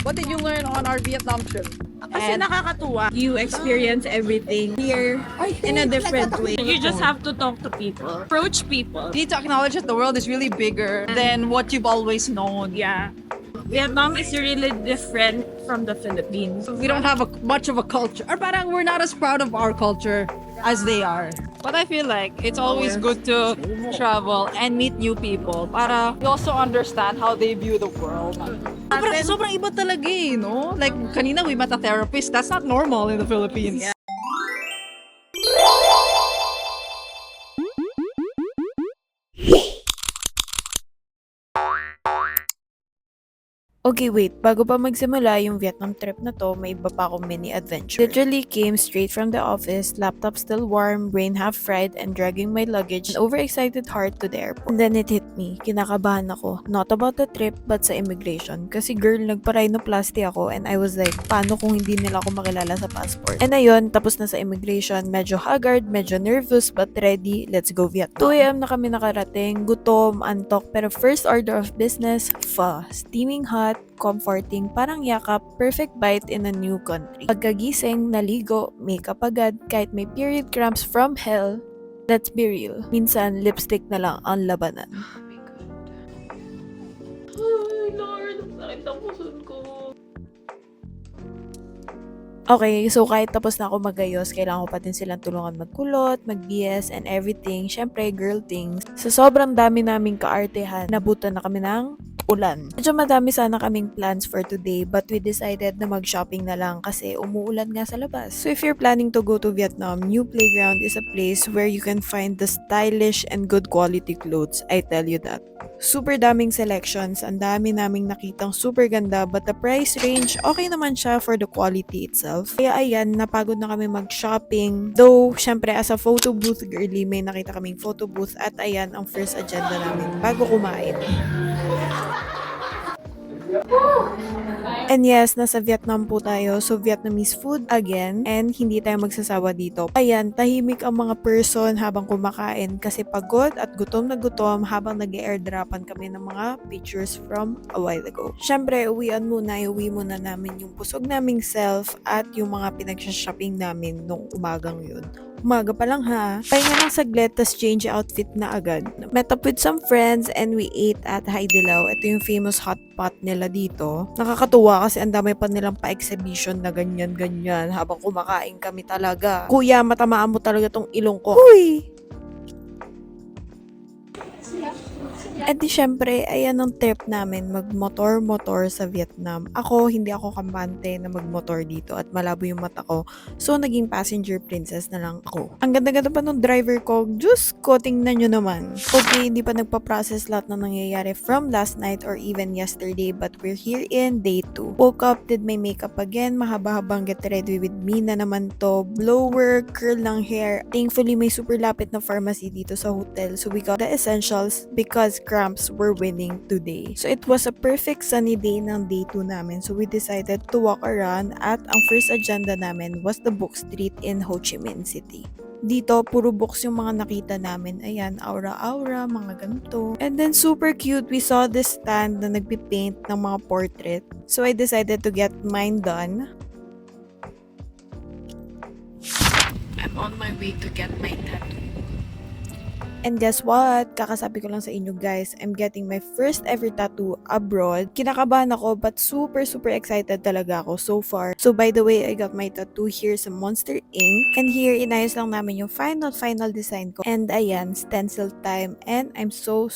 What did you learn on our Vietnam trip? Kasi nakakatuwa. You experience everything here in a different way. You just have to talk to people, approach people. You need to acknowledge that the world is really bigger than what you've always known. Yeah. Vietnam is really different from the Philippines. We don't have much of a culture. Or parang we're not as proud of our culture as they are. But I feel like it's always good to travel and meet new people para we also understand how they view the world. Sobrang iba talaga eh, no? Like, kanina we met a therapist. That's not normal in the Philippines. Okay, wait. Bago pa magsimula yung Vietnam trip na to, may iba pa akong mini adventure. Literally came straight from the office, laptop still warm, brain half fried, and dragging my luggage, an overexcited heart to the airport. And then it hit me. Kinakabahan ako. Not about the trip, but sa immigration. Kasi girl, nagpa-rhinoplasty ako and I was like, paano kung hindi nila ako makilala sa passport? And ayun, tapos na sa immigration, medyo haggard, medyo nervous, but ready. Let's go Vietnam. 2 a.m. na kami nakarating, gutom, antok, pero first order of business, pho. Steaming hot, comforting, parang yakap, perfect bite in a new country. Pagkagising, naligo, makeup agad, kahit may period cramps from hell, let's be real. Minsan, lipstick na lang ang labanan. Ay, Lord, ang sakit ang puson ko. Okay, so kahit tapos na ako magayos, kailangan ko pa din silang tulungan magkulot, mag-BS, and everything. Syempre, girl things. Sa sobrang dami naming kaartehan, nabutan na kami ng ulan. Medyo madami sana kaming plans for today, but we decided na mag-shopping na lang kasi umuulan nga sa labas. So if you're planning to go to Vietnam, New Playground is a place where you can find the stylish and good quality clothes. I tell you that. Super daming selections, ang dami naming nakitang super ganda, but the price range, okay naman siya for the quality itself. Kaya ayan, napagod na kami mag-shopping. Though, syempre, as a photo booth girly, may nakita kaming photo booth at ayan ang first agenda namin bago kumain. And yes, nasa Vietnam po tayo. So, Vietnamese food again. And hindi tayo magsasawa dito. Ayan, tahimik ang mga person habang kumakain kasi pagod at gutom na gutom habang nag-airdropan kami ng mga pictures from a while ago. Syempre, uwi muna namin yung busog naming self at yung mga pinag-shopping namin nung umagang yun. Umaga pa lang ha. Pahinga lang saglit, tas change outfit na agad. Met up with some friends and we ate at Hai Di Lao. Ito yung famous hot pot nila dito. Nakakatuwa kasi ang dami pa nilang pa-exhibition na ganyan-ganyan habang kumakain kami talaga. Kuya, matamaan mo talaga tong ilong ko. Huy! At di syempre, ayan ang trip namin, magmotor-motor sa Vietnam. Hindi ako kampante na magmotor dito at malabo yung mata ko. So, naging passenger princess na lang ako. Ang ganda-ganda pa nung driver ko, Diyos ko, tingnan nyo naman. Okay, hindi pa nagpa-process lahat na nangyayari from last night or even yesterday, but we're here in day 2. Woke up, did my makeup again, mahaba-habang get ready with me na naman to. Blower, curl ng hair. Thankfully, may super lapit na pharmacy dito sa hotel. So, we got the essentials because cramps were winning today. So it was a perfect sunny day ng day 2 namin. So we decided to walk around at ang first agenda namin was the book street in Ho Chi Minh City. Dito, puro books yung mga nakita namin. Ayan, aura-aura, mga ganito. And then, super cute, we saw this stand na nagpipaint ng mga portrait. So I decided to get mine done. I'm on my way to get my tattoo. And guess what? Kakasabi ko lang sa inyo guys, I'm getting my first ever tattoo abroad. Kinakabahan ako but super excited talaga ako so far. So by the way, I got my tattoo here sa Monster Ink. And here, inayos lang namin yung final design ko. And ayan, stencil time. And I'm so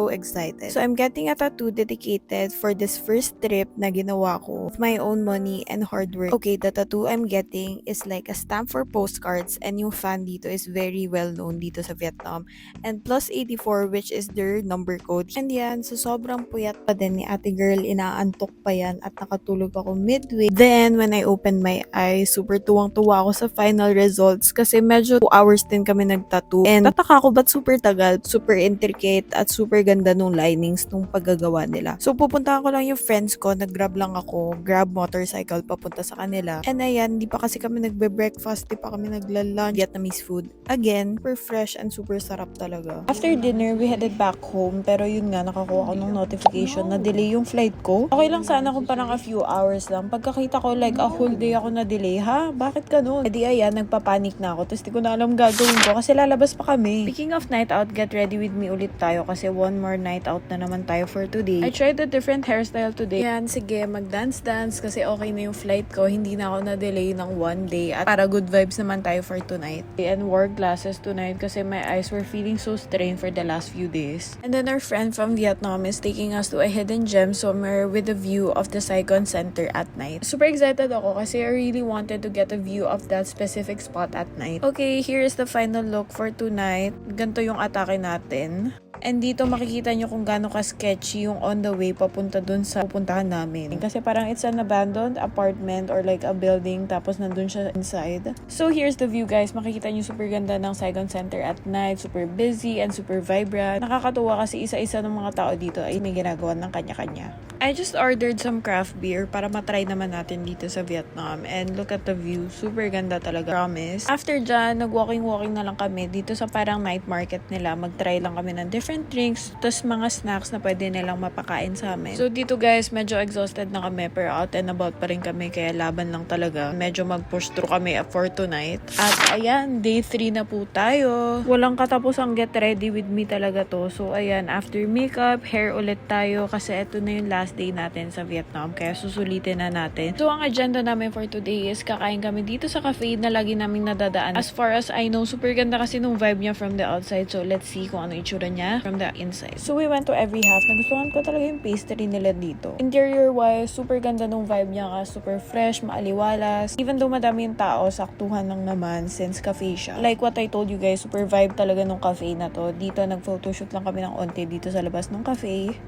excited. So I'm getting a tattoo dedicated for this first trip na ginawa ko with my own money and hard work. Okay, the tattoo I'm getting is like a stamp for postcards and yung fan dito is very well known dito sa Vietnam. And plus 84 which is their number code. And yan, so sobrang puyat pa din ni ate girl, inaantok pa yan at nakatulog ako midway. Then, when I opened my eyes, super tuwang-tuwa ako sa final results kasi medyo 2 hours din kami nagtattoo. And tataka ako ba't super tagal, super intricate at super ganda nung linings nung paggagawa nila. So, pupuntahan ko lang yung friends ko, nag-grab lang ako, grab motorcycle papunta sa kanila. And ayan, di pa kasi kami nagbe-breakfast, di pa kami nagla-lunch, Vietnamese food. Again, super fresh and super sarap talaga. After dinner, we headed back home. Pero yun nga, nakakuha ko ng notification na delay yung flight ko. Okay lang sana kung parang a few hours lang. Pagkakita ko, like a whole day ako na delay. Ha? Bakit ganun? Edi ayan, nagpapanik na ako. Tapos di ko na alam gagawin ko kasi lalabas pa kami. Speaking of night out, get ready with me ulit tayo kasi one more night out na naman tayo for today. I tried a different hairstyle today. Yan, sige, mag-dance-dance kasi okay na yung flight ko. Hindi na ako na-delay ng one day. At para good vibes naman tayo for tonight. And wore glasses tonight kasi my eyes were feeling so strained for the last few days. And then our friend from Vietnam is taking us to a hidden gem somewhere with a view of the Saigon Center at night. Super excited ako kasi I really wanted to get a view of that specific spot at night. Okay, here is the final look for tonight. Ganito yung atake natin. And dito makikita nyo kung gaano ka-sketchy yung on the way papunta dun sa pupuntahan namin. Kasi parang it's an abandoned apartment or like a building tapos nandun siya inside. So here's the view guys. Makikita nyo super ganda ng Saigon Center at night. Super busy and super vibrant. Nakakatuwa kasi isa-isa ng mga tao dito ay may ginagawa ng kanya-kanya. I just ordered some craft beer para matry naman natin dito sa Vietnam. And look at the view. Super ganda talaga. Promise. After dyan, nag-walking-walking na lang kami dito sa parang night market nila. Mag-try lang kami ng different drinks, tas mga snacks na pwede nilang mapakain sa amin. So dito guys, medyo exhausted na kami pero out and about pa rin kami kaya laban lang talaga. Medyo mag-push through kami for tonight. At ayan, day 3 na po tayo. Walang katapusang get ready with me talaga to. So ayan, after makeup, hair ulit tayo kasi ito na yung last day natin sa Vietnam kaya susulitin na natin. So ang agenda namin for today is kakain kami dito sa cafe na lagi naming nadadaan. As far as I know, super ganda kasi nung vibe niya from the outside. So let's see kung ano itsura niya from the inside. So we went to every half. Nagustuhan ko talaga yung pastry nila dito. Interior wise, super ganda nung vibe niya ka. Super fresh, maaliwalas. Even though madami yung tao, saktuhan lang naman since cafe siya. Like what I told you guys, super vibe talaga nung cafe na to. Dito nag-photoshoot lang kami ng onte dito sa labas ng cafe.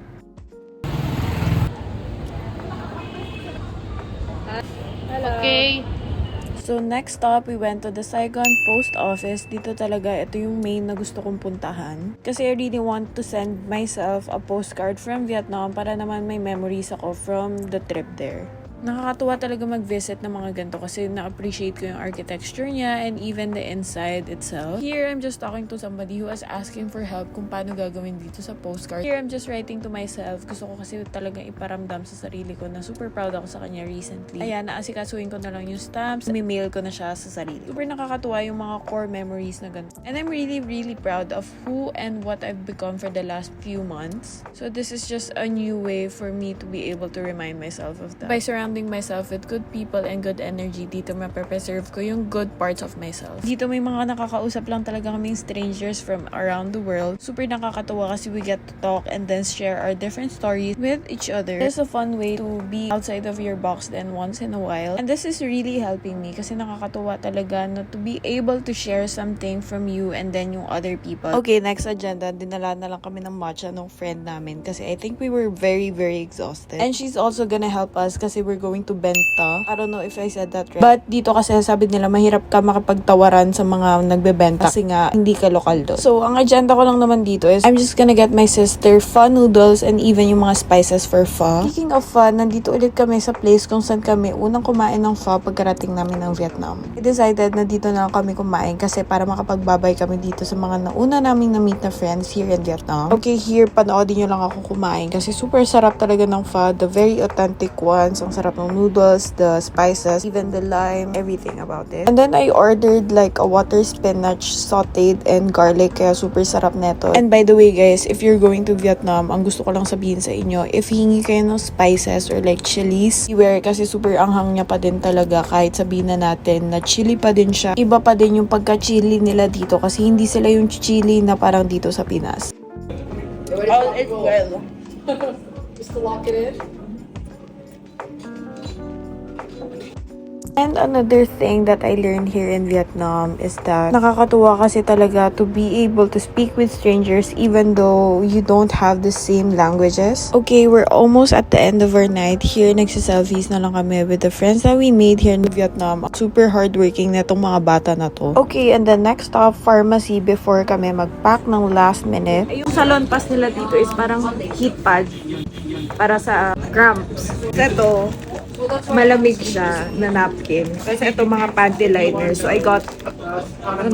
Okay. So next stop, we went to the Saigon Post Office. Dito talaga, ito yung main na gusto kong puntahan. Kasi I really want to send myself a postcard from Vietnam para naman may memories ako from the trip there. Nakakatuwa talaga mag-visit ng mga ganito kasi na-appreciate ko yung architecture niya and even the inside itself. Here, I'm just talking to somebody who was asking for help kung paano gagawin dito sa postcard. Here, I'm just writing to myself. Gusto ko kasi talagang iparamdam sa sarili ko na super proud ako sa kanya recently. Ayan, naasikasuhin ko na lang yung stamps. May mail ko na siya sa sarili. Super nakakatuwa yung mga core memories na ganito. And I'm really, really proud of who and what I've become for the last few months. So this is just a new way for me to be able to remind myself of that. By surrounding myself with good people and good energy, dito maprepreserve ko yung good parts of myself. Dito may mga nakakausap lang talaga kaming strangers from around the world. Super nakakatuwa kasi we get to talk and then share our different stories with each other. It's a fun way to be outside of your box then once in a while. And this is really helping me kasi nakakatuwa talaga na to be able to share something from you and then yung other people. Okay, next agenda. Dinala na lang kami ng matcha ng friend namin kasi I think we were very, very exhausted. And she's also gonna help us kasi we're going to Benta. I don't know if I said that right. But dito kasi sabi nila mahirap ka makapagtawaran sa mga nagbebenta kasi nga hindi ka lokal doon. So ang agenda ko lang naman dito is I'm just gonna get my sister pho noodles and even yung mga spices for pho. Speaking of pho, nandito ulit kami sa place kung saan kami unang kumain ng pho pagkarating namin ng Vietnam. I decided na dito na lang kami kumain kasi para makapagbabay kami dito sa mga nauna naming na-meet na friends here in Vietnam. Okay, here panoodin nyo lang ako kumain kasi super sarap talaga ng pho. The very authentic ones. Ang sarap ng noodles, the spices, even the lime, everything about it. And then I ordered like a water spinach sauteed and garlic kaya super sarap neto. And by the way guys, if you're going to Vietnam, ang gusto ko lang sabihin sa inyo, if hingi kayo ng spices or like chilies, beware kasi super anghang niya pa din talaga kahit sabihin na natin na chili pa din siya. Iba pa din yung pagka-chili nila dito kasi hindi sila yung chili na parang dito sa Pinas. All is well. Just to lock it in. And another thing that I learned here in Vietnam is that nakakatuwa kasi talaga to be able to speak with strangers even though you don't have the same languages. Okay, we're almost at the end of our night. Here, nagsiselfies na lang kami with the friends that we made here in Vietnam. Super hardworking na itong mga bata na to. Okay, and the next stop, pharmacy before kami mag-pack ng last minute. Yung salon pass nila dito is parang heat pad para sa cramps. Ito, malamig siya na napkin. Kasi ito mga panty liners. So I got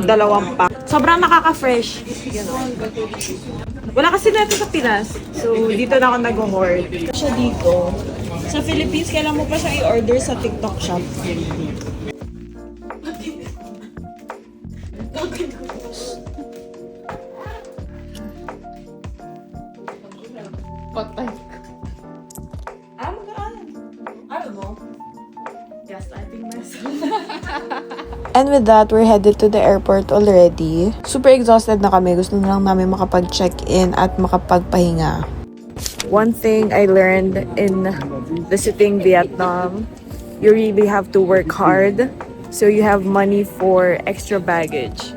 dalawang pack. Sobrang nakaka-fresh. You know. Wala kasi natin sa Pinas. So dito na ako nag-hoard. Siya dito. Sa Philippines, kailan mo pa siya i-order sa TikTok shop. Patay. And with that, we're headed to the airport already. Super exhausted na kami. Gusto na lang namin makapag-check-in at makapagpahinga. One thing I learned in visiting Vietnam, you really have to work hard so you have money for extra baggage.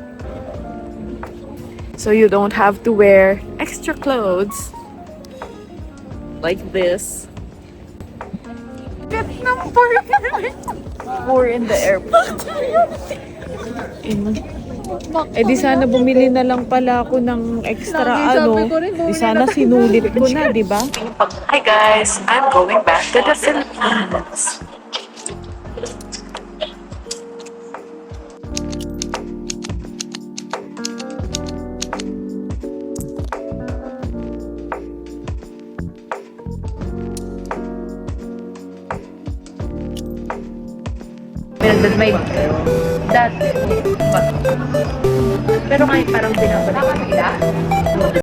So you don't have to wear extra clothes like this. Vietnam We're in the airport. Eh di sana bumili na lang pala ako ng extra Di sana sinulit ko na, di ba? Hi guys, I'm going back to the Philippines. With my dad. Pero ngayon parang binabalik.